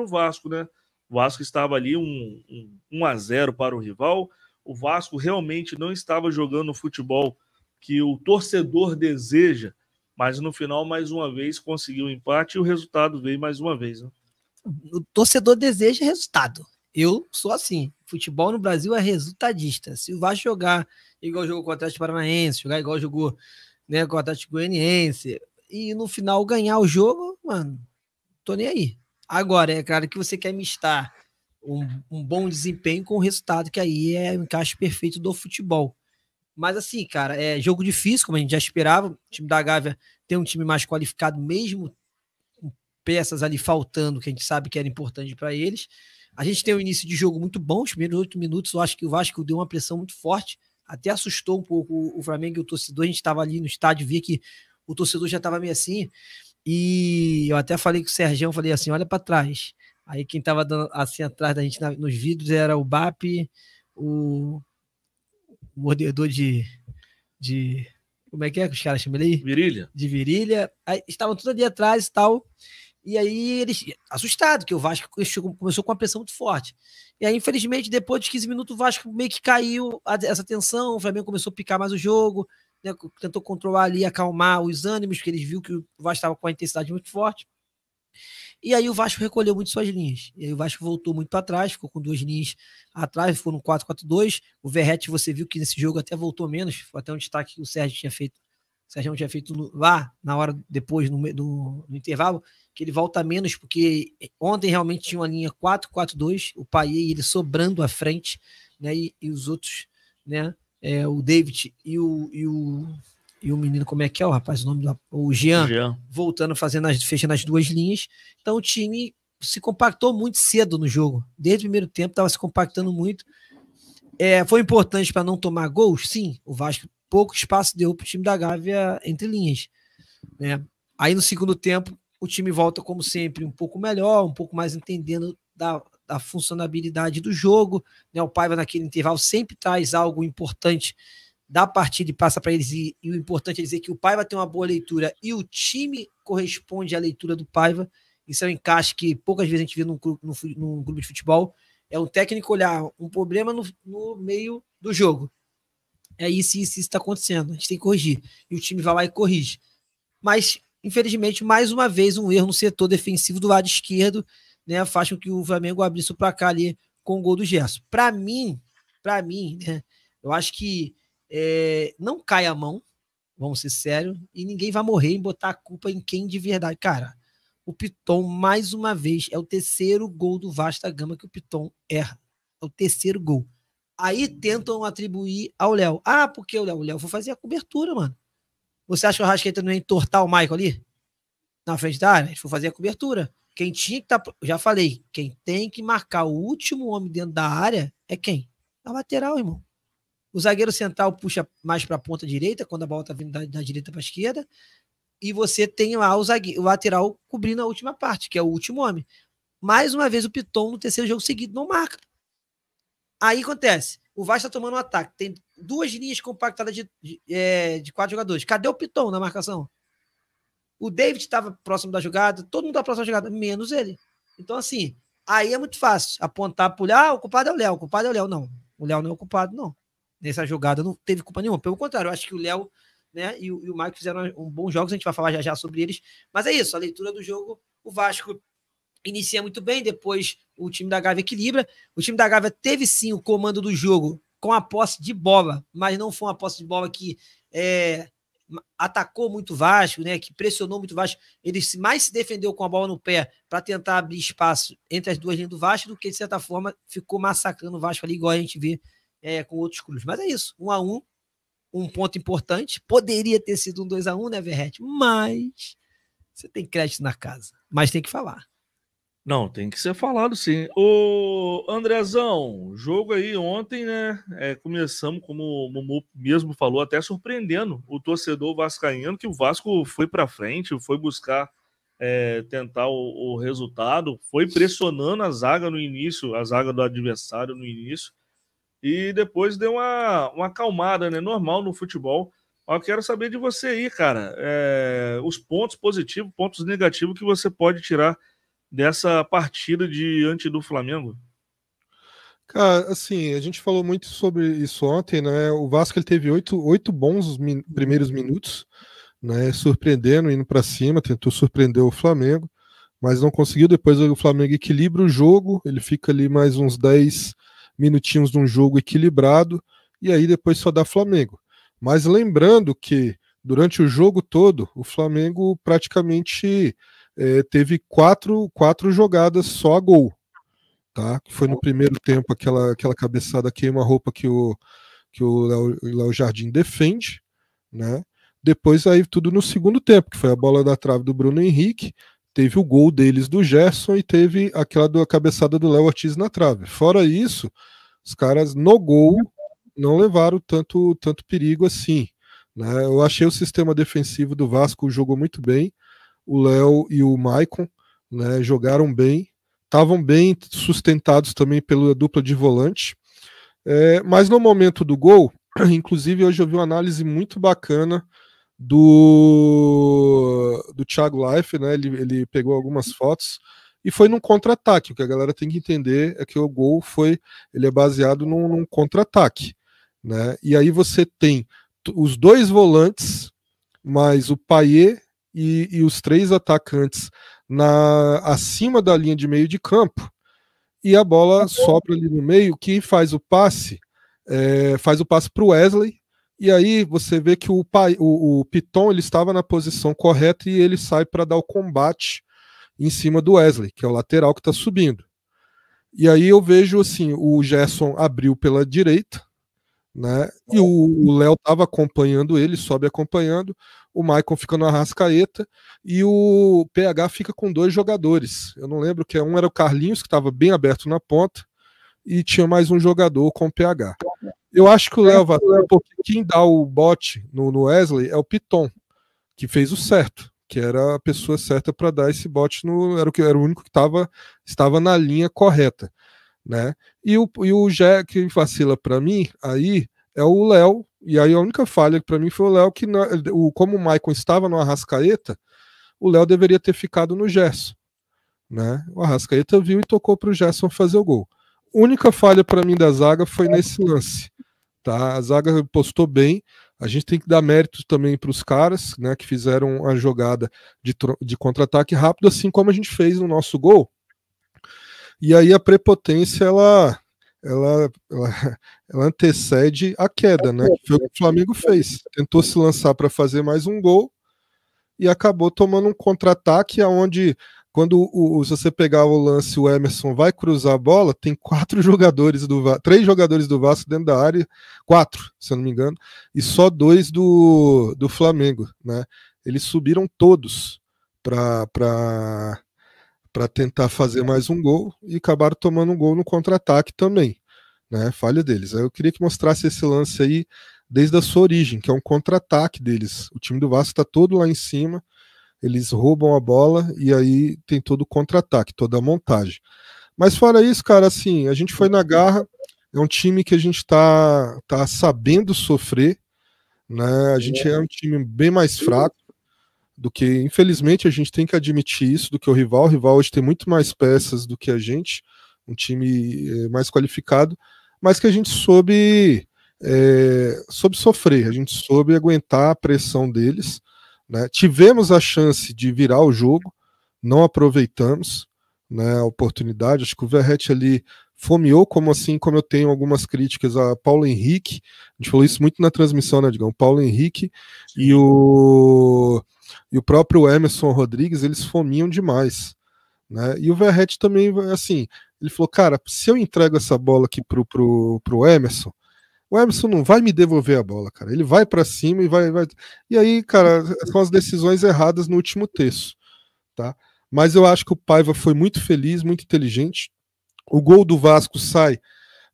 para o Vasco, né? O Vasco estava ali 1-0 para o rival. O Vasco realmente não estava jogando o futebol que o torcedor deseja, mas no final, mais uma vez, conseguiu o empate e o resultado veio mais uma vez, né? O torcedor deseja resultado. Eu sou assim. Futebol no Brasil é resultadista. Se o Vasco jogar igual jogou com o Atlético Paranaense, jogar igual jogou, né, com o Atlético Goianiense, e no final ganhar o jogo, mano, tô nem aí. Agora, é claro que você quer mistar um bom desempenho com o resultado, que aí é o encaixe perfeito do futebol. Mas assim, cara, é jogo difícil, como a gente já esperava. O time da Gávea tem um time mais qualificado, mesmo com peças ali faltando, que a gente sabe que era importante para eles. A gente tem um início de jogo muito bom, os primeiros 8 minutos, eu acho que o Vasco deu uma pressão muito forte, até assustou um pouco o Flamengo e o torcedor. A gente estava ali no estádio, via que o torcedor já estava meio assim, e eu até falei com o Sergião, falei assim, olha para trás. Aí quem estava assim atrás da gente nos vidros era o BAP, o mordedor de. Como é que os caras chamam ele aí? Virilha. De virilha. Aí, estavam todos ali atrás e tal. E aí eles, assustados, que o Vasco começou com uma pressão muito forte. E aí, infelizmente, depois de 15 minutos, o Vasco meio que caiu essa tensão, o Flamengo começou a picar mais o jogo, né, tentou controlar ali, acalmar os ânimos, porque eles viram que o Vasco estava com a intensidade muito forte. E aí o Vasco recolheu muito suas linhas. E aí o Vasco voltou muito para trás, ficou com 2 linhas atrás, ficou no 4-4-2. O Verratti, você viu que nesse jogo até voltou menos, foi até um destaque que o Sérgio tinha feito. O Sérgio tinha feito lá, na hora depois, no intervalo, que ele volta menos, porque ontem realmente tinha uma linha 4-4-2, o Payet ele sobrando à frente, né? E os outros, né? O David e o menino, como é que é o rapaz? O nome do o Jean, voltando, fechando as 2 linhas. Então o time se compactou muito cedo no jogo. Desde o primeiro tempo estava se compactando muito. Foi importante para não tomar gols? Sim. O Vasco pouco espaço deu para o time da Gávea entre linhas, né? Aí no segundo tempo o time volta como sempre um pouco melhor, um pouco mais entendendo da funcionabilidade do jogo, né? O Paiva naquele intervalo sempre traz algo importante da partida e passa para eles, e o importante é dizer que o Paiva tem uma boa leitura e o time corresponde à leitura do Paiva. Isso é um encaixe que poucas vezes a gente vê num clube de futebol. É um técnico olhar um problema no meio do jogo. É isso está acontecendo, a gente tem que corrigir. E o time vai lá e corrige. Mas, infelizmente, mais uma vez, um erro no setor defensivo do lado esquerdo, né, faz com que o Flamengo abrisse o placar ali com o gol do Gerson. Para mim, né, eu acho que não cai a mão, vamos ser sérios, e ninguém vai morrer em botar a culpa em quem de verdade. Cara, o Piton, mais uma vez, é o terceiro gol do Vasco da Gama que o Piton erra. É o terceiro gol. Aí tentam atribuir ao Léo. Ah, porque o Léo foi fazer a cobertura, mano. Você acha que o Arrascaeta não ia entortar o Michael ali? Na frente da área? Ele foi fazer a cobertura. Quem tinha que já falei, quem tem que marcar o último homem dentro da área é quem? A lateral, irmão. O zagueiro central puxa mais para a ponta direita, quando a bola está vindo da direita para a esquerda, e você tem lá o lateral cobrindo a última parte, que é o último homem. Mais uma vez o Piton, no terceiro jogo seguido, não marca. Aí acontece, o Vasco está tomando um ataque, tem 2 linhas compactadas de 4 jogadores. Cadê o Piton na marcação? O David estava próximo da jogada, todo mundo estava próximo da jogada, menos ele. Então, assim, aí é muito fácil apontar para o Léo, o culpado é o Léo, o culpado é o Léo. Não, o Léo não é o culpado, não. Nessa jogada não teve culpa nenhuma. Pelo contrário, eu acho que o Léo, né, e o Mike fizeram um bom jogo, a gente vai falar já sobre eles. Mas é isso, a leitura do jogo, o Vasco inicia muito bem, depois o time da Gávea equilibra. O time da Gávea teve sim o comando do jogo com a posse de bola, mas não foi uma posse de bola que atacou muito o Vasco, né, que pressionou muito o Vasco. Ele mais se defendeu com a bola no pé para tentar abrir espaço entre as 2 linhas do Vasco do que, de certa forma, ficou massacrando o Vasco ali, igual a gente vê com outros clubes. Mas é isso, 1-1, um ponto importante. Poderia ter sido um 2-1, né, Verratti? Mas você tem crédito na casa, mas tem que falar. Não, tem que ser falado sim. Ô, Andrezão, jogo aí ontem, né? Começamos, como o Mumu mesmo falou, até surpreendendo o torcedor vascaíno, que o Vasco foi para frente, foi buscar tentar o resultado, foi pressionando a zaga no início, a zaga do adversário no início, e depois deu uma acalmada, né? Normal no futebol. Eu quero saber de você aí, cara, os pontos positivos, pontos negativos que você pode tirar dessa partida diante do Flamengo? Cara, assim, a gente falou muito sobre isso ontem, né? O Vasco ele teve oito bons primeiros minutos, né? Surpreendendo, indo para cima, tentou surpreender o Flamengo, mas não conseguiu. Depois o Flamengo equilibra o jogo, ele fica ali mais uns 10 minutinhos de um jogo equilibrado, e aí depois só dá Flamengo. Mas lembrando que durante o jogo todo, o Flamengo praticamente teve quatro jogadas só a gol. Tá? Que foi no primeiro tempo aquela cabeçada queima-roupa que o Léo Jardim defende, né? Depois aí tudo no segundo tempo, que foi a bola da trave do Bruno Henrique, teve o gol deles do Gerson e teve aquela cabeçada do Léo Ortiz na trave. Fora isso, os caras no gol não levaram tanto perigo assim, né? Eu achei o sistema defensivo do Vasco jogou muito bem, o Léo e o Maicon, né, jogaram bem, estavam bem sustentados também pela dupla de volante. Mas no momento do gol, inclusive hoje eu vi uma análise muito bacana do Thiago Life, né? Ele pegou algumas fotos e foi num contra-ataque. O que a galera tem que entender é que o gol ele é baseado num contra-ataque, né? E aí você tem os dois volantes, mais o Payet e os três atacantes acima da linha de meio de campo, e a bola sobra ali no meio. Quem faz o passe para o Wesley, e aí você vê que o Piton ele estava na posição correta e ele sai para dar o combate em cima do Wesley, que é o lateral que está subindo. E aí eu vejo assim, o Gerson abriu pela direita, né? E o Léo estava acompanhando ele, sobe acompanhando, o Maicon fica no Arrascaeta e o PH fica com dois jogadores. Eu não lembro que um era o Carlinhos, que estava bem aberto na ponta, e tinha mais um jogador com o PH. Eu acho que o Léo vacilou, porque quem dá o bote no Wesley é o Piton, que fez o certo, que era a pessoa certa para dar esse bote, era o único que estava na linha correta, né? E o Jé que vacila para mim aí é o Léo, e aí a única falha para mim foi o Léo, que como o Maicon estava no Arrascaeta, o Léo deveria ter ficado no Gerson, né? O Arrascaeta viu e tocou para o Gerson fazer o gol. Única falha para mim da zaga foi nesse lance, tá? A zaga postou bem. A gente tem que dar méritos também para os caras, né, que fizeram a jogada de contra-ataque rápido, assim como a gente fez no nosso gol. E aí a prepotência ela antecede a queda, né? Que foi o que o Flamengo fez. Tentou se lançar para fazer mais um gol e acabou tomando um contra-ataque aonde, quando se você pegar o lance, o Emerson vai cruzar a bola, tem 3 jogadores do Vasco dentro da área, 4, se eu não me engano, e só 2 do Flamengo, né? Eles subiram todos para tentar fazer mais um gol e acabaram tomando um gol no contra-ataque também, né? Falha deles. Eu queria que mostrasse esse lance aí desde a sua origem, que é um contra-ataque deles. O time do Vasco está todo lá em cima, eles roubam a bola e aí tem todo o contra-ataque, toda a montagem. Mas fora isso, cara, assim, a gente foi na garra, é um time que a gente tá sabendo sofrer, né? A gente é um time bem mais fraco do que, infelizmente, a gente tem que admitir isso, do que o rival. O rival hoje tem muito mais peças do que a gente, um time mais qualificado, mas que a gente soube sofrer, a gente soube aguentar a pressão deles, né? Tivemos a chance de virar o jogo, não aproveitamos, né, a oportunidade. Acho que o Verratti ali fomeou, como eu tenho algumas críticas a Paulo Henrique. A gente falou isso muito na transmissão, né, Digão? Paulo Henrique e o próprio Emerson Rodrigues, eles fomiam demais, né? E o Verratti também, assim, ele falou, cara, se eu entrego essa bola aqui pro Emerson, o Emerson não vai me devolver a bola, cara. Ele vai para cima e vai. E aí, cara, são as decisões erradas no último terço, tá? Mas eu acho que o Paiva foi muito feliz, muito inteligente. O gol do Vasco sai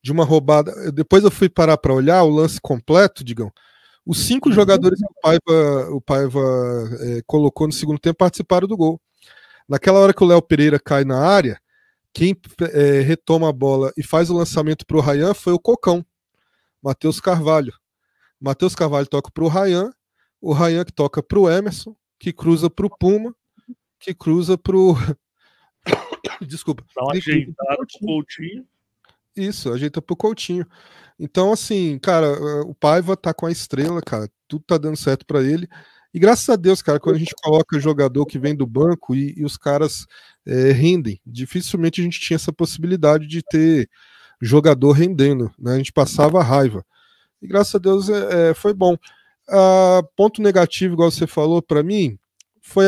de uma roubada. Depois eu fui parar para olhar o lance completo, Digão. Os 5 jogadores que o Paiva colocou no segundo tempo participaram do gol. Naquela hora que o Léo Pereira cai na área, quem retoma a bola e faz o lançamento para o Ryan foi o Cocão, Matheus Carvalho. Matheus Carvalho toca para o Ryan que toca para o Emerson, que cruza para o Puma, que cruza para o Desculpa. Dá uma ajeitada pro Coutinho. Isso, ajeita pro Coutinho. Então, assim, cara, o Paiva tá com a estrela, cara. Tudo tá dando certo para ele. E graças a Deus, cara, quando a gente coloca jogador que vem do banco e os caras rendem, dificilmente a gente tinha essa possibilidade de ter jogador rendendo, né? A gente passava raiva. E graças a Deus foi bom. Ponto negativo, igual você falou, para mim, foi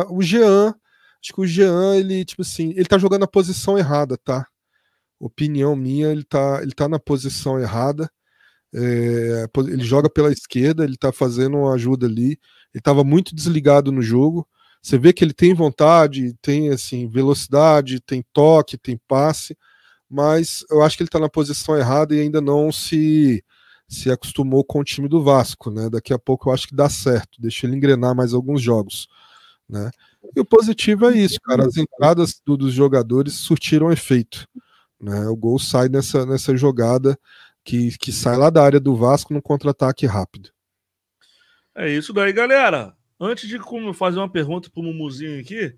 o Jean. Acho que o Jean, ele, tipo assim, ele tá jogando na posição errada, tá? Opinião minha, ele tá na posição errada. Ele joga pela esquerda, ele tá fazendo uma ajuda ali. Ele tava muito desligado no jogo. Você vê que ele tem vontade, tem assim, velocidade, tem toque, tem passe, mas eu acho que ele tá na posição errada e ainda não se acostumou com o time do Vasco, né? Daqui a pouco eu acho que dá certo, deixa ele engrenar mais alguns jogos, né? E o positivo é isso, cara, as entradas dos jogadores surtiram efeito, né? O gol sai nessa jogada que sai lá da área do Vasco no contra-ataque rápido. É isso daí, galera. Antes de fazer uma pergunta pro Mumuzinho aqui,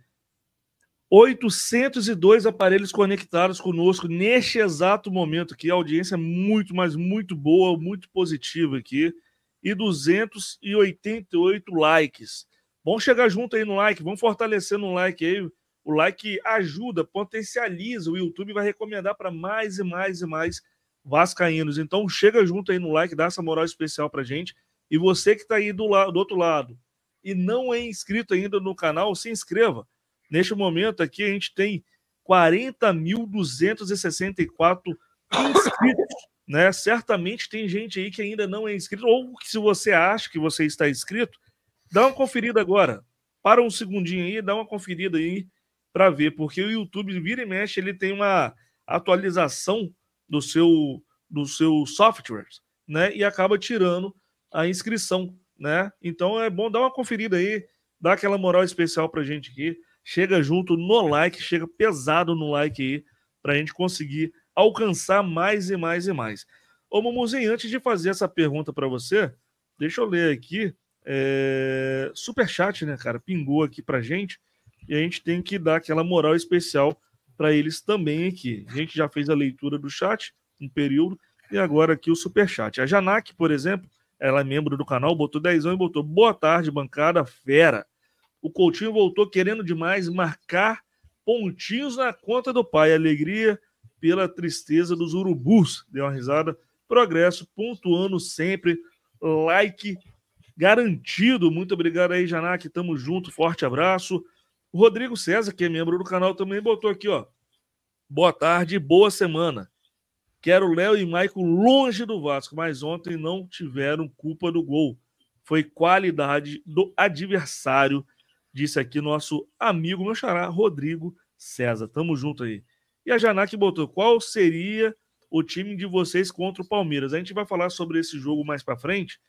802 aparelhos conectados conosco neste exato momento aqui. A audiência é muito, mas muito boa, muito positiva aqui. E 288 likes. Vamos chegar junto aí no like, vamos fortalecer no like aí. O like ajuda, potencializa. O YouTube vai recomendar para mais e mais e mais vascaínos. Então chega junto aí no like, dá essa moral especial pra gente. E você que está aí do outro lado e não é inscrito ainda no canal, se inscreva. Neste momento aqui a gente tem 40.264 inscritos, né? Certamente tem gente aí que ainda não é inscrito, ou que se você acha que você está inscrito, dá uma conferida agora. Para um segundinho aí, dá uma conferida aí para ver, porque o YouTube vira e mexe, ele tem uma atualização do seu software, né? E acaba tirando a inscrição, né? Então é bom dar uma conferida aí, dar aquela moral especial pra gente aqui. Chega junto no like, chega pesado no like aí, pra gente conseguir alcançar mais e mais e mais. Ô, Mumuzinho, antes de fazer essa pergunta pra você, deixa eu ler aqui. Superchat, né, cara? Pingou aqui pra gente e a gente tem que dar aquela moral especial pra eles também aqui. A gente já fez a leitura do chat, um período, e agora aqui o superchat. A Janak, por exemplo, ela é membro do canal, botou 10 e botou: boa tarde, bancada fera. O Coutinho voltou querendo demais marcar pontinhos na conta do pai. Alegria pela tristeza dos urubus. Deu uma risada. Progresso, pontuando sempre. Like garantido. Muito obrigado aí, Janak. Tamo junto. Forte abraço. O Rodrigo César, que é membro do canal, também botou aqui, ó: boa tarde, boa semana. Quero Léo e Maicon longe do Vasco, mas ontem não tiveram culpa do gol. Foi qualidade do adversário, disse aqui nosso amigo, meu xará, Rodrigo César. Tamo junto aí. E a Janak botou: qual seria o time de vocês contra o Palmeiras? A gente vai falar sobre esse jogo mais pra frente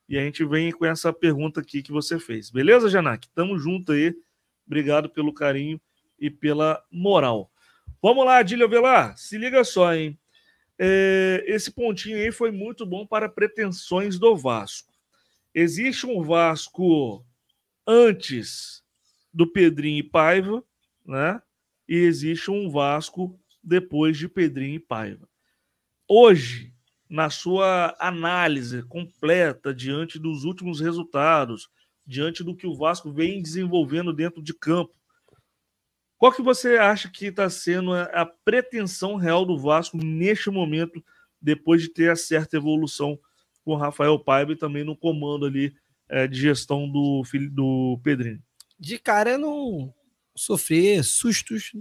e a gente vem com essa pergunta aqui que você fez. Beleza, Janak? Tamo junto aí. Obrigado pelo carinho e pela moral. Vamos lá, Adílio Avelar. Se liga só, hein? Esse pontinho aí foi muito bom para pretensões do Vasco. Existe um Vasco antes do Pedrinho e Paiva, né? E existe um Vasco depois de Pedrinho e Paiva. Hoje, na sua análise completa diante dos últimos resultados, diante do que o Vasco vem desenvolvendo dentro de campo, qual que você acha que está sendo a pretensão real do Vasco neste momento, depois de ter a certa evolução com o Rafael Paiva e também no comando ali de gestão do Pedrinho? De cara é não sofrer sustos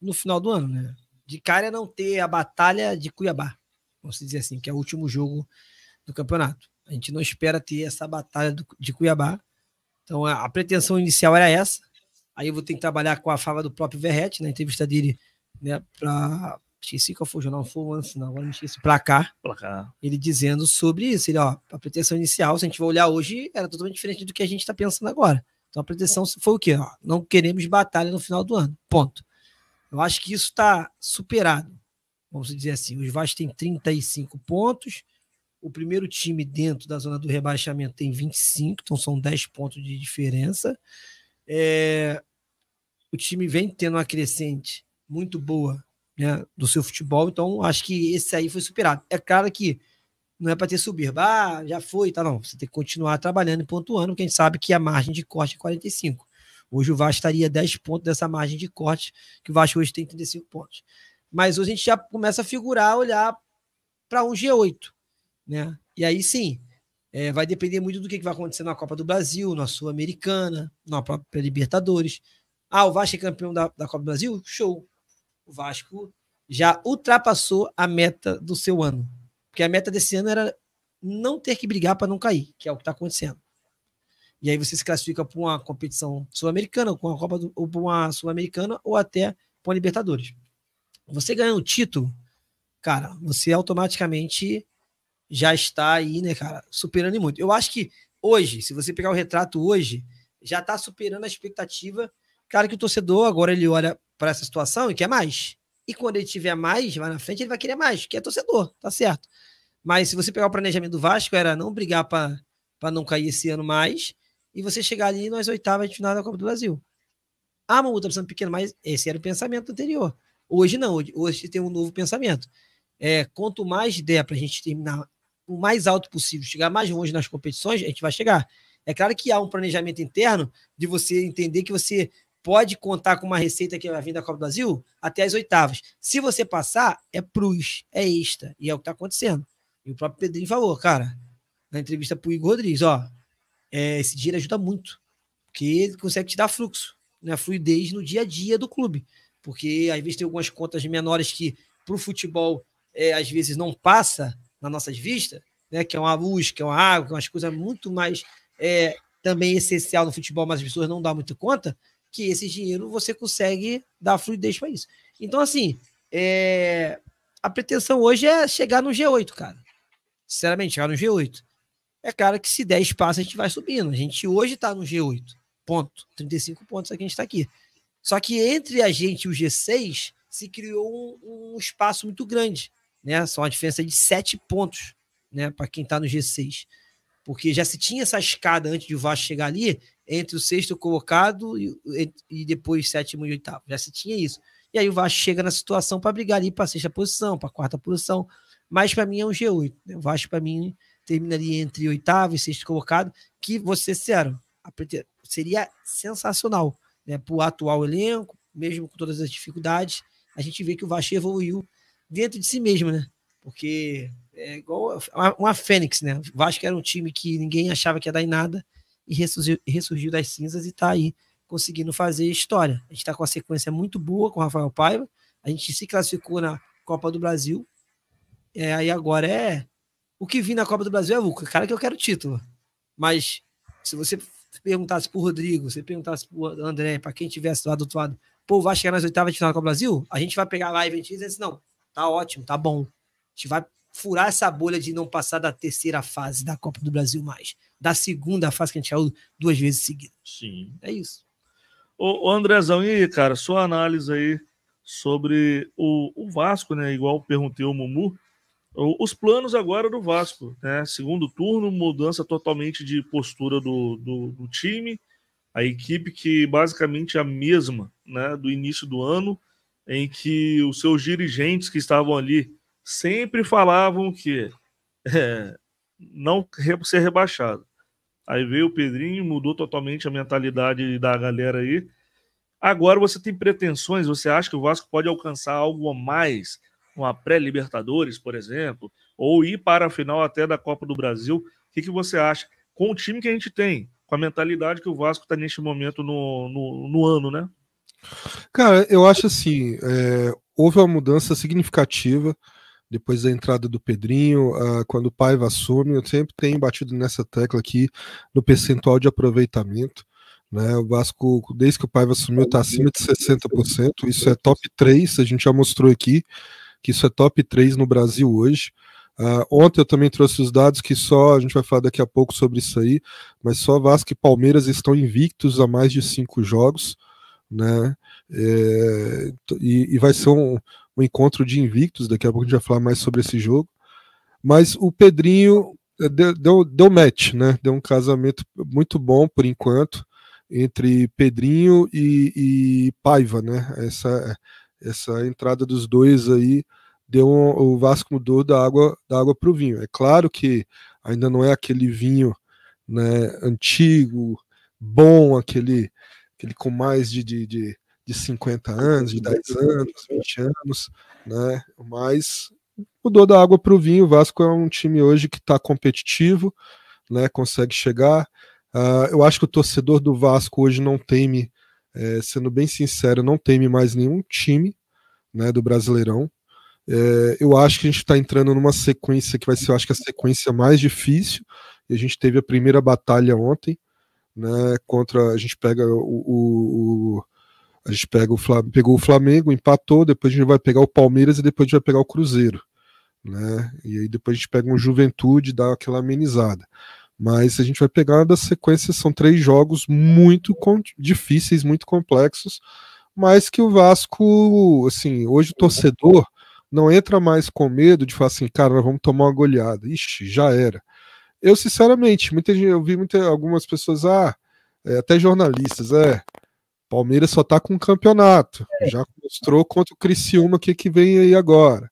no final do ano, né? De cara é não ter a batalha de Cuiabá, vamos dizer assim, que é o último jogo do campeonato. A gente não espera ter essa batalha de Cuiabá. Então a pretensão inicial era essa. Aí eu vou ter que trabalhar com a fala do próprio Verratti, na entrevista dele, né, esqueci qual foi o jornal, foi antes, não, agora me esqueci, Placar. Ele dizendo sobre isso, a pretensão inicial, se a gente for olhar hoje, era totalmente diferente do que a gente está pensando agora. Então a pretensão foi o quê? Não queremos batalha no final do ano, ponto. Eu acho que isso está superado, vamos dizer assim. Os Vasco tem 35 pontos, o primeiro time dentro da zona do rebaixamento tem 25, então são 10 pontos de diferença. O time vem tendo uma crescente muito boa, né, do seu futebol, então acho que esse aí foi superado. É claro que não é para ter soberba, já foi, tá, não. Você tem que continuar trabalhando e pontuando, porque a gente sabe que a margem de corte é 45. Hoje o Vasco estaria 10 pontos dessa margem de corte, que o Vasco hoje tem 35 pontos. Mas hoje a gente já começa a figurar, olhar para um G8, né? E aí sim, vai depender muito do que vai acontecer na Copa do Brasil, na Sul-Americana, na própria Libertadores. O Vasco é campeão da Copa do Brasil? Show! O Vasco já ultrapassou a meta do seu ano. Porque a meta desse ano era não ter que brigar para não cair, que é o que está acontecendo. E aí você se classifica para uma competição sul-americana, com a Copa ou para uma sul-americana, ou até para uma Libertadores. Você ganhando o título, cara, você automaticamente já está aí, né, cara, superando muito. Eu acho que hoje, se você pegar o retrato hoje, já está superando a expectativa. Claro que o torcedor agora ele olha para essa situação e quer mais. E quando ele tiver mais, lá na frente, ele vai querer mais, que é torcedor, tá certo. Mas se você pegar o planejamento do Vasco, era não brigar para não cair esse ano mais, e você chegar ali nas oitavas de final da Copa do Brasil. Uma outra opção pequena, mas esse era o pensamento anterior. Hoje não, hoje tem um novo pensamento. Quanto mais der para a gente terminar o mais alto possível, chegar mais longe nas competições, a gente vai chegar. É claro que há um planejamento interno de você entender que você pode contar com uma receita que vai vir da Copa do Brasil até as oitavas. Se você passar, é plus, é extra, e é o que está acontecendo. E o próprio Pedrinho falou, cara, na entrevista para o Igor Rodrigues, esse dinheiro ajuda muito, porque ele consegue te dar fluxo, né, fluidez no dia a dia do clube, porque às vezes tem algumas contas menores que para o futebol às vezes não passa nas nossas vistas, né, que é uma luz, que é uma água, que é umas coisas muito mais também essencial no futebol, mas as pessoas não dão muito conta, que esse dinheiro você consegue dar fluidez para isso. Então, assim, a pretensão hoje é chegar no G8, cara. Sinceramente, chegar no G8. É claro que se 10 passos a gente vai subindo. A gente hoje está no G8. Ponto. 35 pontos aqui a gente está aqui. Só que entre a gente e o G6 se criou um espaço muito grande, né? São uma diferença de 7 pontos, né, para quem está no G6. Porque já se tinha essa escada antes de o Vasco chegar ali, entre o sexto colocado e depois sétimo e oitavo. Já se tinha isso. E aí o Vasco chega na situação para brigar ali para a sexta posição, para a quarta posição. Mas para mim é um G8. Né? O Vasco, para mim, terminaria entre oitavo e sexto colocado, que, vou ser sincero, seria sensacional. Né? Para o atual elenco, mesmo com todas as dificuldades, a gente vê que o Vasco evoluiu dentro de si mesmo, né? Porque é igual uma fênix, né? O Vasco era um time que ninguém achava que ia dar em nada e ressurgiu das cinzas e está aí conseguindo fazer história. A gente está com uma sequência muito boa com o Rafael Paiva, a gente se classificou na Copa do Brasil, aí agora o que vi na Copa do Brasil é Luca, cara, que eu quero título. Mas se você perguntasse pro Rodrigo, se perguntasse pro André, para quem tivesse lá do outro lado, pô, vai chegar nas oitavas de final da Copa do Brasil? A gente vai pegar a live e a gente diz assim, não, tá ótimo, tá bom. A gente vai furar essa bolha de não passar da terceira fase da Copa do Brasil mais. Da segunda fase que a gente caiu 2 vezes seguidas. Sim. É isso. Ô Andrezão, e aí, cara, sua análise aí sobre o Vasco, né? Igual perguntei ao Mumu, os planos agora do Vasco, né? Segundo turno, mudança totalmente de postura do time, a equipe que basicamente é a mesma, né? Do início do ano, em que os seus dirigentes que estavam ali sempre falavam que não ser rebaixado. Aí veio o Pedrinho, mudou totalmente a mentalidade da galera aí. Agora você tem pretensões, você acha que o Vasco pode alcançar algo a mais, uma pré-Libertadores, por exemplo, ou ir para a final até da Copa do Brasil? O que você acha? Com o time que a gente tem, com a mentalidade que o Vasco está neste momento no ano, né? Cara, eu acho assim, houve uma mudança significativa depois da entrada do Pedrinho, quando o Paiva assume, eu sempre tenho batido nessa tecla aqui no percentual de aproveitamento. Né? O Vasco, desde que o Paiva assumiu, está acima de 60%. Isso é top 3, a gente já mostrou aqui que isso é top 3 no Brasil hoje. Ontem eu também trouxe os dados que a gente vai falar daqui a pouco sobre isso aí, mas só Vasco e Palmeiras estão invictos há mais de 5 jogos. Né? E vai ser um encontro de invictos, daqui a pouco a gente vai falar mais sobre esse jogo, mas o Pedrinho deu match, né? Deu um casamento muito bom por enquanto entre Pedrinho e Paiva, né? essa entrada dos dois aí deu o Vasco mudou da água para o vinho. É claro que ainda não é aquele vinho, né, antigo, bom, aquele com mais de 50 anos, de 10 anos, 20 anos, né? Mas mudou da água para o vinho. O Vasco é um time hoje que está competitivo, né? Consegue chegar. Eu acho que o torcedor do Vasco hoje não teme, sendo bem sincero, não teme mais nenhum time, né, do Brasileirão. Eu acho que a gente está entrando numa sequência que vai ser, eu acho que a sequência mais difícil. E a gente teve a primeira batalha ontem, né? A gente pega pegou o Flamengo, empatou, depois a gente vai pegar o Palmeiras e depois a gente vai pegar o Cruzeiro, né? E aí depois a gente pega um Juventude, dá aquela amenizada. Mas a gente vai pegar da sequência, são 3 jogos muito difíceis, muito complexos, mas que o Vasco, assim, hoje o torcedor não entra mais com medo de falar assim, cara, nós vamos tomar uma goleada. Ixi, já era. Eu, sinceramente, eu vi algumas pessoas, até jornalistas, Palmeiras só tá com um campeonato, já mostrou contra o Criciúma que vem aí agora.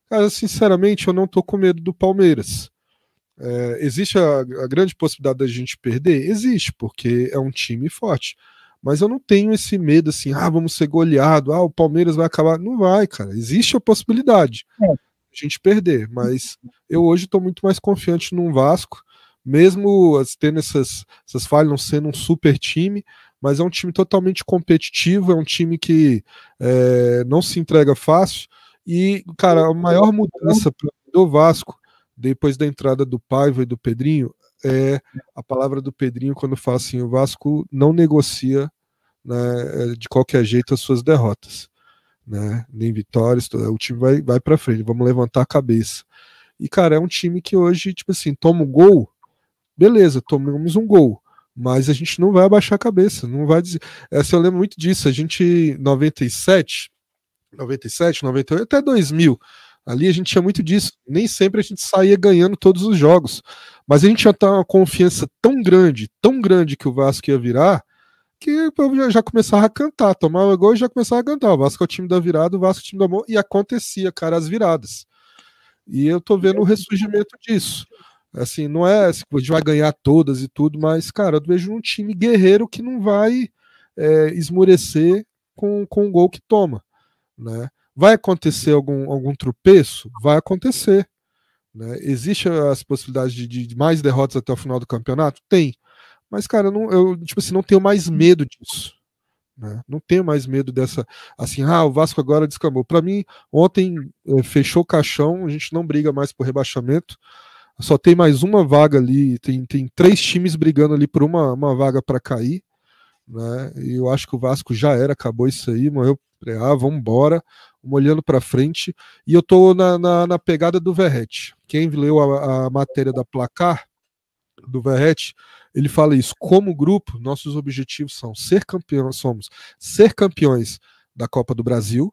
Cara, sinceramente, eu não tô com medo do Palmeiras. Existe a grande possibilidade da gente perder? Existe, porque é um time forte. Mas eu não tenho esse medo assim, vamos ser goleado, o Palmeiras vai acabar. Não vai, cara. Existe a possibilidade de a gente perder, mas eu hoje estou muito mais confiante no Vasco, mesmo tendo essas falhas, não sendo um super time, mas é um time totalmente competitivo, é um time que não se entrega fácil. E, cara, a maior mudança do Vasco, depois da entrada do Paiva e do Pedrinho, é a palavra do Pedrinho quando fala assim, o Vasco não negocia, né, de qualquer jeito as suas derrotas, né, nem vitórias, o time vai para frente, vamos levantar a cabeça. E, cara, é um time que hoje, tipo assim, toma um gol, beleza, tomamos um gol, mas a gente não vai abaixar a cabeça, não vai dizer. Eu lembro muito disso, a gente, 97, 98, até 2000, ali a gente tinha muito disso, nem sempre a gente saía ganhando todos os jogos, mas a gente já tá uma confiança tão grande que o Vasco ia virar, que o povo já começava a cantar, tomava gol e já começava a cantar, o Vasco é o time da virada, o Vasco é o time do amor, e acontecia, cara, as viradas. E eu tô vendo o ressurgimento disso. Assim, não é assim, a gente vai ganhar todas e tudo, mas, cara, eu vejo um time guerreiro que não vai esmorecer com o gol que toma, né? Vai acontecer algum tropeço? Vai acontecer, né? Existe as possibilidades de mais derrotas até o final do campeonato? Tem. Mas, cara, eu tipo assim, não tenho mais medo disso, né? Não tenho mais medo dessa, assim, o Vasco agora descambou. Para mim, ontem fechou o caixão, a gente não briga mais por rebaixamento, só tem mais uma vaga ali, tem 3 times brigando ali por uma vaga para cair, né? E eu acho que o Vasco já era, acabou isso aí, morreu. Vamos embora, vamos olhando para frente. E eu tô na pegada do Verratti. Quem leu a matéria da Placar do Verratti, ele fala isso. Como grupo, nossos objetivos somos ser campeões da Copa do Brasil,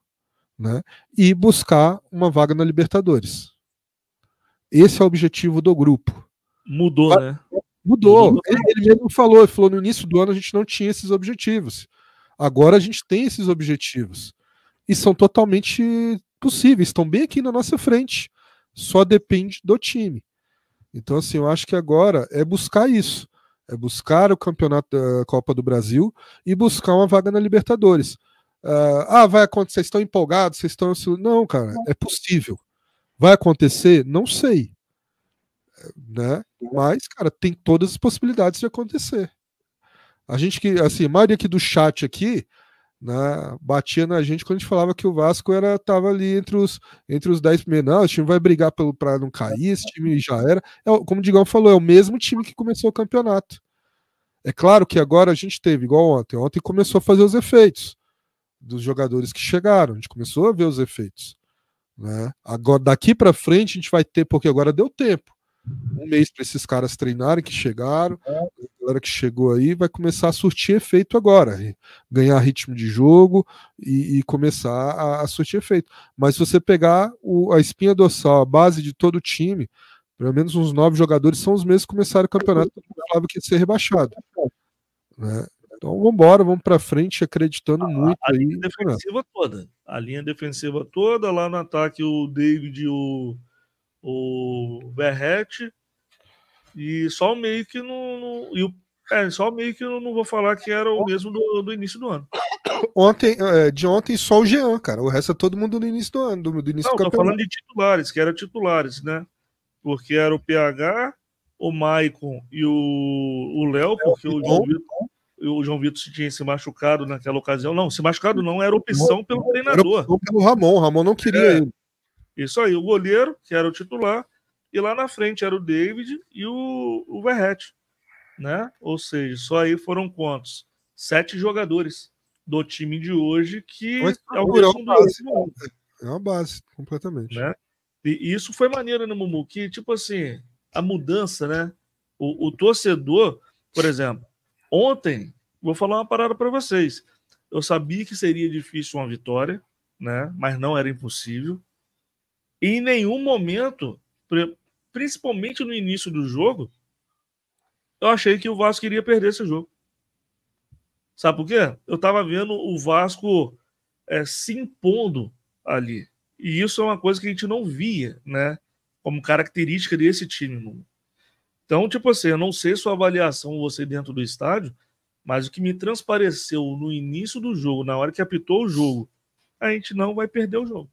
né? E buscar uma vaga na Libertadores. Esse é o objetivo do grupo. Mudou, né? Mudou. Ele mesmo falou no início do ano a gente não tinha esses objetivos. Agora a gente tem esses objetivos. E são totalmente possíveis, estão bem aqui na nossa frente. Só depende do time. Então, assim, eu acho que agora é buscar isso. É buscar o campeonato da Copa do Brasil e buscar uma vaga na Libertadores. Vai acontecer, vocês estão empolgados, vocês estão... Não, cara, é possível. Vai acontecer? Não sei. Né? Mas, cara, tem todas as possibilidades de acontecer. A gente que, assim, a maioria aqui do chat aqui, né, batia na gente quando a gente falava que o Vasco tava ali entre os 10 primeiros. Não, o time vai brigar para não cair, esse time já era. Como o Digão falou, é o mesmo time que começou o campeonato. É claro que agora a gente teve, igual ontem. Ontem começou a fazer os efeitos dos jogadores que chegaram. A gente começou a ver os efeitos. Né? Agora, daqui para frente, a gente vai ter, porque agora deu tempo. Um mês para esses caras treinarem, que chegaram, a galera que chegou aí vai começar a surtir efeito agora, ganhar ritmo de jogo e começar a surtir efeito. Mas se você pegar a espinha dorsal, a base de todo o time, pelo menos uns 9 jogadores são os mesmos que começaram o campeonato, que falava que ia ser rebaixado. Né? Então vamos para frente, acreditando muito a aí. linha defensiva toda. A linha defensiva toda, lá no ataque o David e o Verrete, e só o meio que não só o meio que eu não vou falar que era o mesmo do início do ano. De ontem só o Jean, cara. O resto é todo mundo no início do ano, do início Não, do tô campeonato. falando de titulares, que eram titulares, né? Porque era o PH, o Maicon e o Léo, porque o João Vitor tinha se machucado naquela ocasião. Não, se machucado não, era opção pelo treinador. Era opção pelo Ramon. O Ramon não queria ele. Isso aí, o goleiro, que era o titular, e lá na frente era o David e o Verrete, né? Ou seja, só aí foram quantos? 7 jogadores do time de hoje, que é o mesmo do É uma base, completamente. né? E isso foi maneiro, né, Mumu? Que, tipo assim, a mudança, né? O torcedor, por exemplo, ontem, vou falar uma parada para vocês. Eu sabia que seria difícil uma vitória, né? Mas não era impossível. E em nenhum momento, principalmente no início do jogo, eu achei que o Vasco iria perder esse jogo. Sabe por quê? Eu tava vendo o Vasco se impondo ali. E isso é uma coisa que a gente não via, né? Como característica desse time. Então, tipo assim, eu não sei sua avaliação, você dentro do estádio, mas o que me transpareceu no início do jogo, na hora que apitou o jogo, a gente não vai perder o jogo.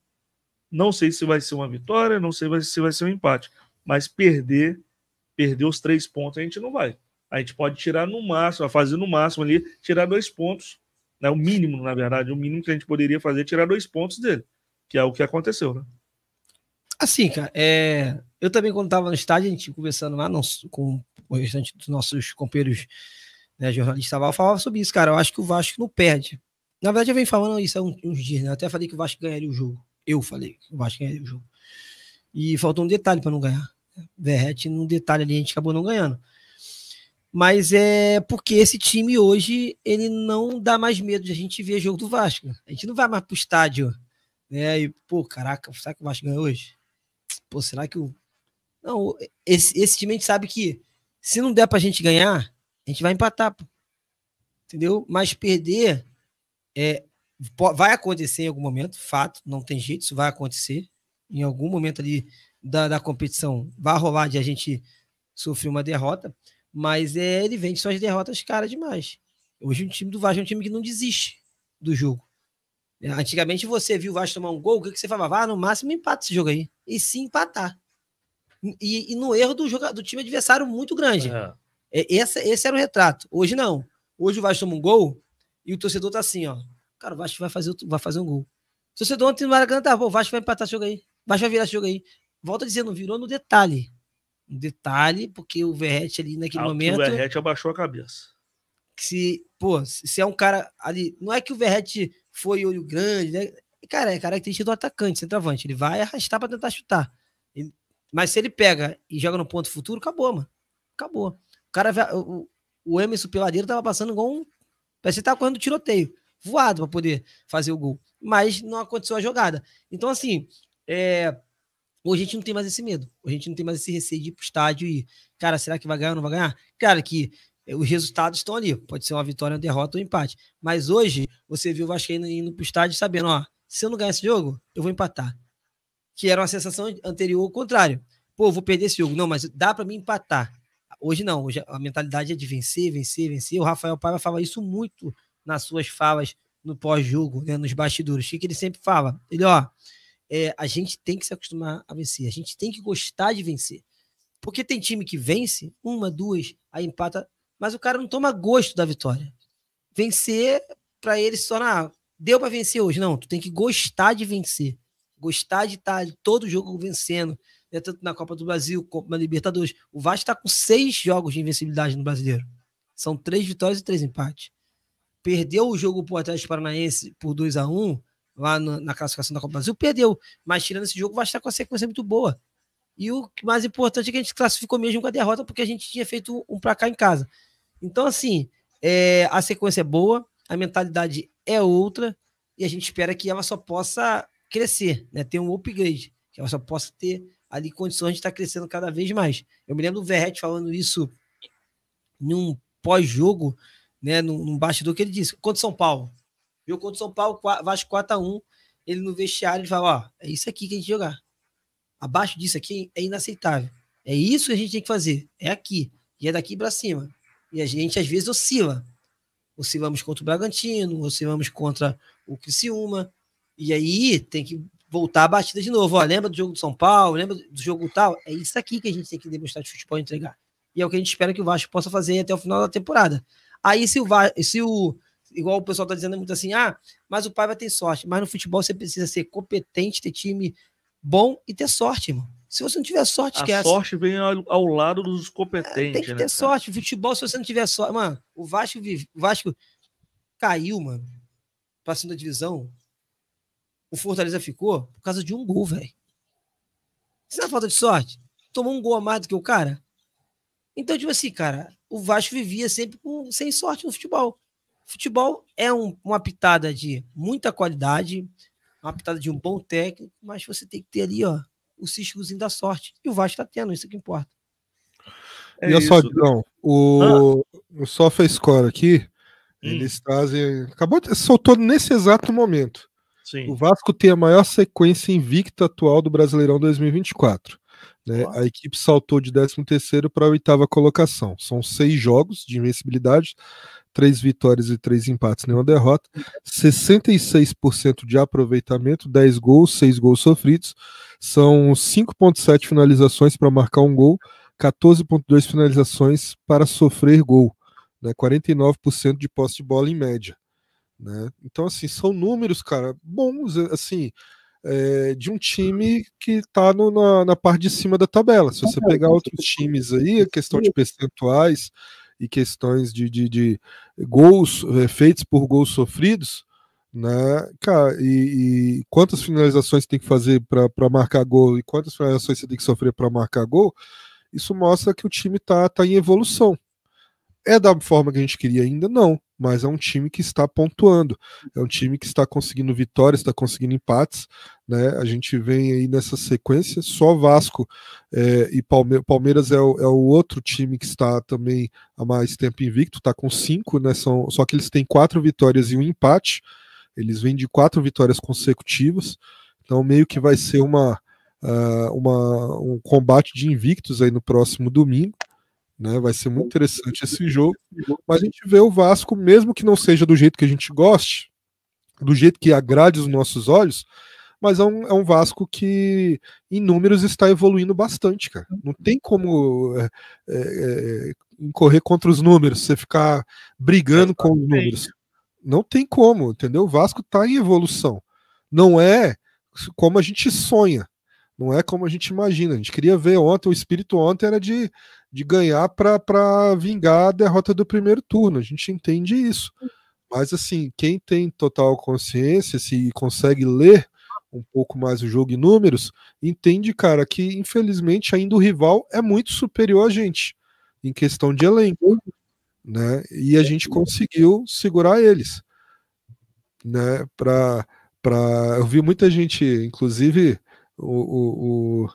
Não sei se vai ser uma vitória, não sei se vai ser um empate, mas perder os 3 pontos a gente não vai. A gente pode tirar no máximo, fazer no máximo ali, tirar 2 pontos, né? O mínimo, na verdade, o mínimo que a gente poderia fazer é tirar 2 pontos dele, que é o que aconteceu, né? Assim, cara, eu também, quando estava no estádio, a gente conversando lá com o restante dos nossos companheiros, né, jornalistas, eu falava sobre isso, cara. Eu acho que o Vasco não perde. Na verdade, eu venho falando isso há uns dias, né? Eu até falei que o Vasco ganharia o jogo. Eu falei que o Vasco ganharia o jogo. E faltou um detalhe para não ganhar. Verrete, num detalhe ali, a gente acabou não ganhando. Mas é porque esse time hoje, ele não dá mais medo de a gente ver jogo do Vasco. A gente não vai mais pro estádio, né? E, pô, caraca, será que o Vasco ganhou hoje? Pô, será que o... Não, esse time a gente sabe que se não der pra gente ganhar, a gente vai empatar, pô. Entendeu? Mas perder vai acontecer em algum momento, fato, não tem jeito, isso vai acontecer. Em algum momento ali da competição vai rolar de a gente sofrer uma derrota, mas ele vende suas derrotas caras demais. Hoje o time do Vasco é um time que não desiste do jogo. Antigamente você viu o Vasco tomar um gol, o que você falava? No máximo empata esse jogo aí. E sim empatar. E no erro do time adversário muito grande. Esse era o retrato. Hoje não. Hoje o Vasco toma um gol e o torcedor tá assim, ó. Cara, o Vasco vai fazer um gol. O torcedor ontem no Maracanã tá, o Vasco vai empatar esse jogo aí. O Vasco vai virar esse jogo aí. Volta dizendo, virou no detalhe. Um detalhe, porque o Verrete ali naquele momento... O Verrete abaixou a cabeça. Se é um cara ali... Não é que o Verrete foi olho grande, né? Cara, é característica do atacante, centroavante. Ele vai arrastar pra tentar chutar. Mas se ele pega e joga no ponto futuro, acabou, mano. Acabou. O cara... O Emerson Peladeiro tava passando igual um... Parece que tava correndo tiroteio. Voado pra poder fazer o gol. Mas não aconteceu a jogada. Então, assim... Hoje a gente não tem mais esse medo. Hoje a gente não tem mais esse receio de ir pro estádio e, cara, será que vai ganhar ou não vai ganhar? Cara, que os resultados estão ali. Pode ser uma vitória, uma derrota ou um empate. Mas hoje, você viu o Vascaíno indo pro estádio sabendo, ó, se eu não ganhar esse jogo, eu vou empatar. Que era uma sensação anterior ao contrário. Pô, eu vou perder esse jogo. Não, mas dá pra mim empatar. Hoje não. Hoje a mentalidade é de vencer, vencer, vencer. O Rafael Paiva fala isso muito nas suas falas no pós-jogo, né, nos bastidores. O que ele sempre fala? Ele, ó... a gente tem que se acostumar a vencer, a gente tem que gostar de vencer, porque tem time que vence, 1, 2, aí empata, mas o cara não toma gosto da vitória. Vencer, para ele se torna, deu para vencer hoje, não, tu tem que gostar de vencer, gostar de estar todo jogo vencendo, né, tanto na Copa do Brasil, como na Libertadores. O Vasco está com 6 jogos de invencibilidade no Brasileiro, são 3 vitórias e 3 empates. Perdeu o jogo pro Atlético Paranaense por 2-1, lá na classificação da Copa do Brasil, perdeu. Mas tirando esse jogo, vai estar com uma sequência muito boa. E o mais importante é que a gente classificou mesmo com a derrota, porque a gente tinha feito um placar em casa. Então, assim, a sequência é boa, a mentalidade é outra, e a gente espera que ela só possa crescer, né? Ter um upgrade, que ela só possa ter ali condições de estar crescendo cada vez mais. Eu me lembro do Verrete falando isso num pós-jogo, né, num bastidor que ele disse, contra São Paulo. Viu contra São Paulo, Vasco 4-1, ele no vestiário, ele fala, ó, é isso aqui que a gente jogar. Abaixo disso aqui é inaceitável. É isso que a gente tem que fazer. É aqui. E é daqui para cima. E a gente, às vezes, oscila. Oscilamos contra o Bragantino, oscilamos contra o Criciúma. E aí tem que voltar a batida de novo. Ó, lembra do jogo do São Paulo? Lembra do jogo tal? É isso aqui que a gente tem que demonstrar de futebol e entregar. E é o que a gente espera que o Vasco possa fazer até o final da temporada. Aí, igual o pessoal está dizendo muito assim, mas o Paiva tem sorte. Mas no futebol você precisa ser competente, ter time bom e ter sorte, irmão. Se você não tiver sorte, esquece. A sorte vem ao lado dos competentes. Tem que ter sorte. Futebol, se você não tiver sorte... Mano, o Vasco caiu, mano, pra segunda divisão. O Fortaleza ficou por causa de um gol, velho. Isso não é falta de sorte? Tomou um gol a mais do que o cara? Então, tipo assim, cara, o Vasco vivia sempre sem sorte no futebol. Futebol é uma pitada de muita qualidade, uma pitada de um bom técnico, mas você tem que ter ali, ó, o ciscozinho da sorte. E o Vasco tá tendo, isso que importa. E olha só, Digão, o SofaScore aqui, eles trazem... Soltou nesse exato momento. Sim. O Vasco tem a maior sequência invicta atual do Brasileirão 2024. Né? A equipe saltou de 13º para a 8ª colocação. São 6 jogos de invencibilidade, 3 vitórias e 3 empates, nenhuma derrota, 66% de aproveitamento, 10 gols, 6 gols sofridos, são 5,7 finalizações para marcar um gol, 14,2 finalizações para sofrer gol, né? 49% de posse de bola em média. Né? Então, assim, são números, cara, bons, assim, de um time que está na parte de cima da tabela. Se você pegar outros times aí, a questão de percentuais e questões de gols feitos por gols sofridos, né, cara, e quantas finalizações tem que fazer para marcar gol e quantas finalizações você tem que sofrer para marcar gol, isso mostra que o time tá em evolução. É da forma que a gente queria ainda? Não, mas é um time que está pontuando, é um time que está conseguindo vitórias, está conseguindo empates, né? A gente vem aí nessa sequência, só Vasco e Palmeiras é o outro time que está também há mais tempo invicto, está com 5, né? Só que eles têm 4 vitórias e um empate, eles vêm de 4 vitórias consecutivas, então meio que vai ser um combate de invictos aí no próximo domingo. Né, vai ser muito interessante esse jogo, mas a gente vê o Vasco, mesmo que não seja do jeito que a gente goste, do jeito que agrade os nossos olhos, mas é um Vasco que em números está evoluindo bastante, cara. Não tem como correr contra os números, você ficar brigando com os números. Não tem como, entendeu? O Vasco está em evolução. Não é como a gente sonha, não é como a gente imagina. A gente queria ver ontem, o espírito ontem era de ganhar para vingar a derrota do primeiro turno. A gente entende isso. Mas, assim, quem tem total consciência, se consegue ler um pouco mais o jogo em números, entende, cara, que infelizmente ainda o rival é muito superior a gente em questão de elenco, né? E a gente conseguiu segurar eles, né? Eu vi muita gente, inclusive o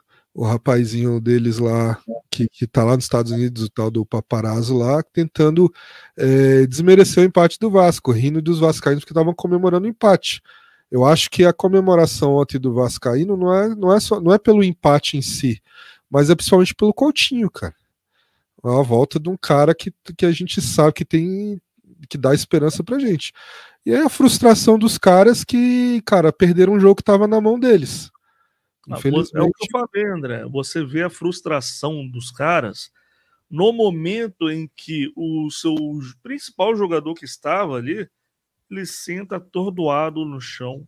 rapazinho deles lá, que tá lá nos Estados Unidos, o tal do Paparazzo lá, tentando desmerecer o empate do Vasco, rindo dos vascaínos que estavam comemorando o empate. Eu acho que a comemoração ontem do vascaíno não é pelo empate em si, mas é principalmente pelo Coutinho, cara. É uma volta de um cara que a gente sabe que dá esperança pra gente. E é a frustração dos caras que, cara, perderam um jogo que tava na mão deles. Infelizmente... É o que eu falei, André. Você vê a frustração dos caras no momento em que o seu principal jogador que estava ali, ele senta atordoado no chão,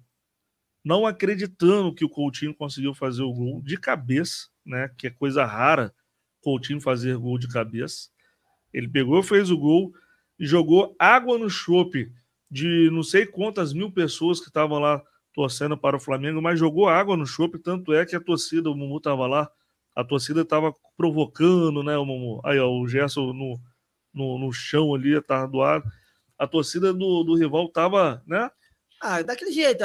não acreditando que o Coutinho conseguiu fazer o gol de cabeça, né? Que é coisa rara, Coutinho fazer gol de cabeça. Ele pegou, fez o gol e jogou água no chope de não sei quantas mil pessoas que estavam lá torcendo para o Flamengo, mas jogou água no chope, tanto é que a torcida, o Mumu estava lá, a torcida estava provocando, né, o Mumu? Aí, ó, o Gerson no chão ali, atardoado. A torcida do rival estava, né? Daquele jeito,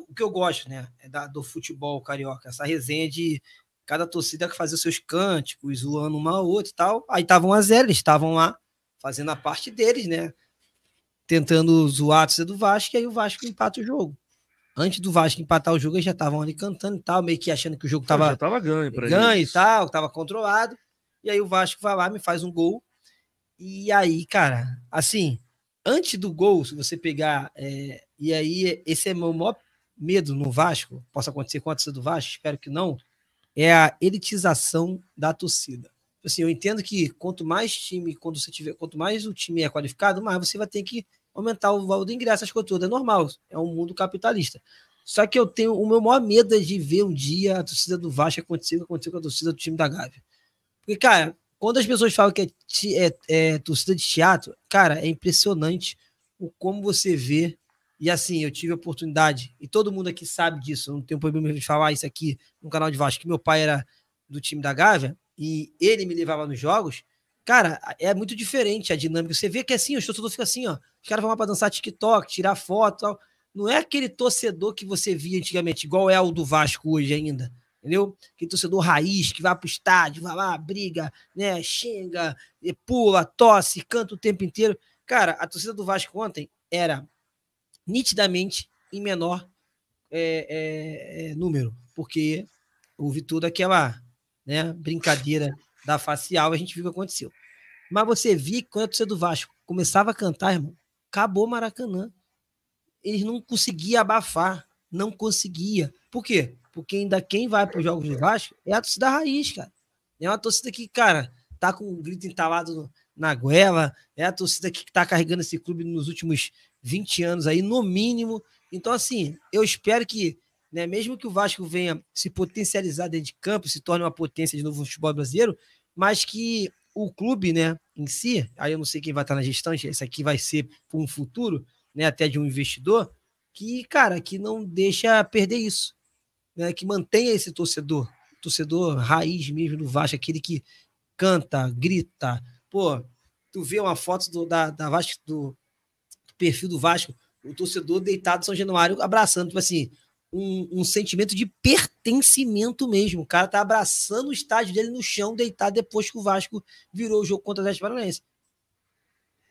o que eu gosto, né, do futebol carioca, essa resenha de cada torcida fazer os seus cânticos, zoando uma ou outra e tal. Aí estavam 1-0, eles estavam lá fazendo a parte deles, né? tentando zoar a torcida do Vasco, e aí o Vasco empata o jogo. Antes do Vasco empatar o jogo, eles já estavam ali cantando e tal, meio que achando que o jogo Já tava ganho pra ganho eles. e tal, tava controlado. E aí o Vasco vai lá, me faz um gol. E aí, cara, assim, antes do gol, se você pegar, e aí esse é meu maior medo no Vasco, possa acontecer com a torcida do Vasco, espero que não, é a elitização da torcida. Assim, eu entendo que quanto mais o time é qualificado, mais você vai ter que aumentar o valor do ingresso, as coisas todas, é normal, é um mundo capitalista. Só que o meu maior medo é de ver um dia a torcida do Vasco acontecer o que aconteceu com a torcida do time da Gávea. Porque, cara, quando as pessoas falam que é torcida de teatro, cara, é impressionante o como você vê. E assim, eu tive a oportunidade, e todo mundo aqui sabe disso, eu não tenho problema de falar isso aqui no canal de Vasco, que meu pai era do time da Gávea, e ele me levava nos jogos. Cara, é muito diferente a dinâmica. Você vê que assim, o torcedor fica assim, ó. Os caras vão lá pra dançar TikTok, tirar foto e tal. Não é aquele torcedor que você via antigamente, igual é o do Vasco hoje ainda. Entendeu? Aquele torcedor raiz que vai pro estádio, vai lá, briga, né? Xinga, pula, tosse, canta o tempo inteiro. Cara, a torcida do Vasco ontem era nitidamente em menor número, porque houve toda aquela, né, brincadeira da facial, a gente viu o que aconteceu. Mas você viu que quando a torcida do Vasco começava a cantar, irmão, acabou o Maracanã. Eles não conseguiam abafar, não conseguia. Por quê? Porque ainda quem vai para os jogos do Vasco é a torcida raiz, cara. É uma torcida que, cara, tá com um grito entalado na goela, é a torcida que tá carregando esse clube nos últimos 20 anos aí, no mínimo. Então, assim, eu espero que, né, mesmo que o Vasco venha se potencializar dentro de campo, se torne uma potência de novo no futebol brasileiro, mas que o clube, né, em si, aí eu não sei quem vai estar na gestão, isso aqui vai ser para um futuro, né, até de um investidor, que, cara, que não deixa perder isso, né, que mantenha esse torcedor raiz mesmo do Vasco, aquele que canta, grita. Pô, tu vê uma foto da Vasco, do perfil do Vasco, o torcedor deitado em São Januário abraçando, tipo assim, um sentimento de pertencimento mesmo. O cara tá abraçando o estádio dele no chão, deitado, depois que o Vasco virou o jogo contra o Atlético Paranaense.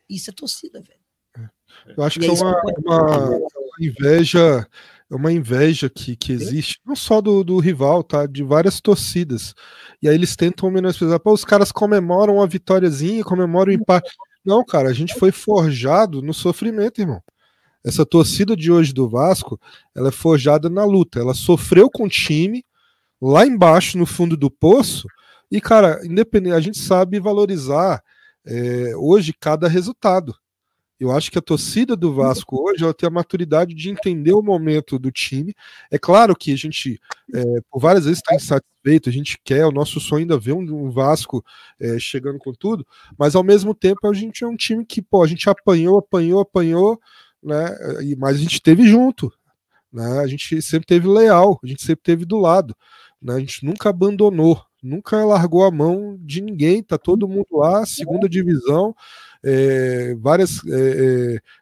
Isso é torcida, velho. Eu acho que é uma inveja, que existe, não só do rival, tá? De várias torcidas. E aí eles tentam menosprezar. Pô, os caras comemoram a vitóriazinha, comemoram o empate. Não, cara, a gente foi forjado no sofrimento, irmão. Essa torcida de hoje do Vasco, ela é forjada na luta. Ela sofreu com o time lá embaixo, no fundo do poço. E, cara, independente, a gente sabe valorizar hoje cada resultado. Eu acho que a torcida do Vasco hoje ela tem a maturidade de entender o momento do time. É claro que a gente, por várias vezes, está insatisfeito, a gente quer, o nosso sonho ainda ver um Vasco chegando com tudo, mas ao mesmo tempo a gente é um time que, pô, a gente apanhou, né? Mas a gente esteve junto, né? A gente sempre teve leal, a gente sempre teve do lado, né? A gente nunca abandonou, nunca largou a mão de ninguém, tá todo mundo lá, segunda divisão. Várias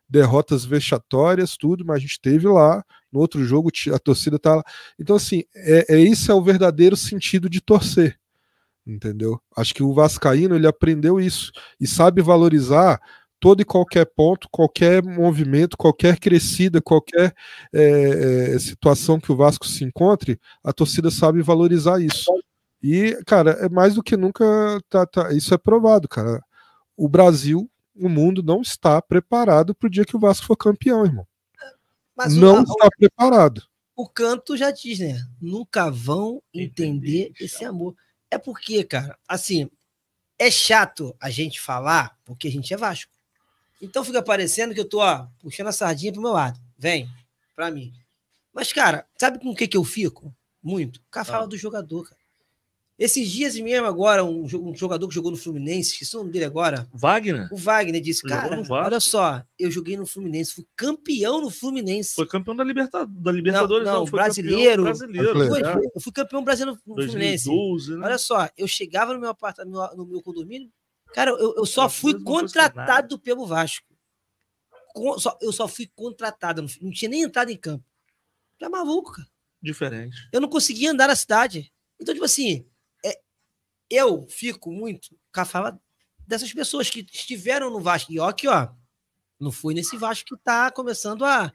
derrotas vexatórias, tudo, mas a gente teve lá. No outro jogo, a torcida tá lá. Então, assim, esse é o verdadeiro sentido de torcer, entendeu? Acho que o vascaíno ele aprendeu isso e sabe valorizar todo e qualquer ponto, qualquer movimento, qualquer crescida, qualquer situação que o Vasco se encontre, a torcida sabe valorizar isso. E, cara, é mais do que nunca isso é provado, cara. O Brasil, o mundo não está preparado para o dia que o Vasco for campeão, irmão. Mas não está preparado. O canto já diz, né? Nunca vão entender esse amor. É porque, cara, assim, é chato a gente falar porque a gente é Vasco. Então fica parecendo que eu tô, puxando a sardinha pro meu lado. Vem, pra mim. Mas, cara, sabe com o que eu fico? Muito. O cara fala do jogador, cara. Esses dias mesmo agora, um jogador que jogou no Fluminense, esqueci o nome dele agora. Wagner? O Wagner disse, cara, olha só, eu joguei no Fluminense, fui campeão no Fluminense. Foi campeão da Libertadores. Não, foi brasileiro. Eu fui campeão brasileiro no 2012, Fluminense. Né? Olha só, eu chegava no meu apartamento, no meu condomínio, cara, eu só fui contratado pelo Vasco. Eu só fui contratado, não tinha nem entrado em campo. É maluco, cara. Diferente. Eu não conseguia andar na cidade. Então, tipo assim, eu fico muito com a fala dessas pessoas que estiveram no Vasco. E ó, aqui, ó, Não foi nesse Vasco que está começando a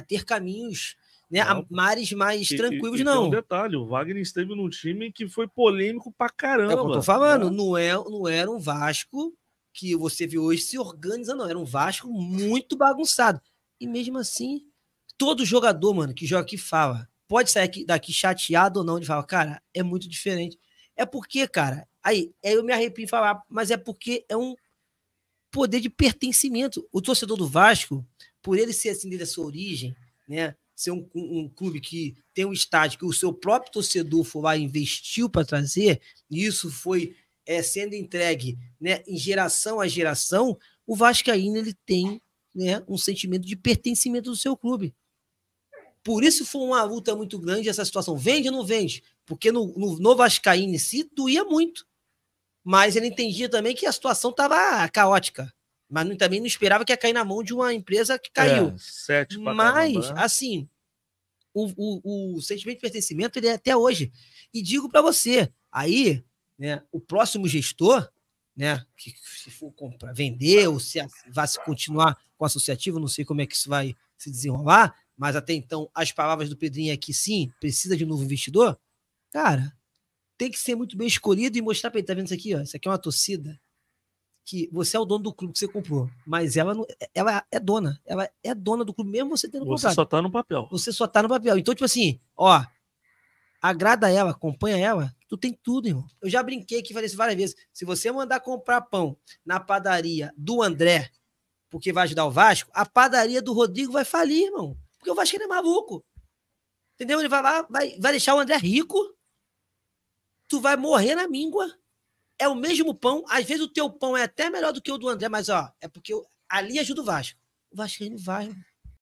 ter caminhos, né, a mares mais tranquilos, não. Tem um detalhe, o Wagner esteve num time que foi polêmico pra caramba. É o que eu tô falando, não era um Vasco que você viu hoje se organizando, não. Era um Vasco muito bagunçado. E mesmo assim, todo jogador, mano, que joga aqui fala, pode sair daqui chateado ou não, de falar, cara, é muito diferente. É porque, cara, aí eu me arrepio de falar, mas é porque é um poder de pertencimento. O torcedor do Vasco, por ele ser assim, desde a sua origem, né, ser um clube que tem um estádio que o seu próprio torcedor foi lá e investiu para trazer, e isso foi sendo entregue, né, em geração a geração, o vascaíno ele tem, né, um sentimento de pertencimento do seu clube. Por isso foi uma luta muito grande essa situação. Vende ou não vende? Porque no vascaíno em si doía muito. Mas ele entendia também que a situação estava caótica. Mas também não esperava que ia cair na mão de uma empresa que caiu. Mas, assim, o sentimento de pertencimento ele é até hoje. E digo para você, aí, né, o próximo gestor, né, que se for comprar, vender ou se vai se continuar com o associativo, não sei como é que isso vai se desenrolar, mas até então as palavras do Pedrinho é que sim, precisa de um novo investidor. Cara, tem que ser muito bem escolhido e mostrar para ele, tá vendo isso aqui, ó? Isso aqui é uma torcida que você é o dono do clube que você comprou, mas ela é dona do clube mesmo você tendo comprado. Você só tá no papel. Você só tá no papel. Então, tipo assim, ó, agrada ela, acompanha ela, tu tem tudo, irmão. Eu já brinquei aqui, falei isso várias vezes. Se você mandar comprar pão na padaria do André, porque vai ajudar o Vasco, a padaria do Rodrigo vai falir, irmão. Porque o Vasco é maluco. Entendeu? Ele vai lá, vai deixar o André rico, tu vai morrer na míngua. É o mesmo pão, às vezes o teu pão é até melhor do que o do André, mas ó, é porque ali ajuda o Vasco. O Vasco aí não vai, irmão.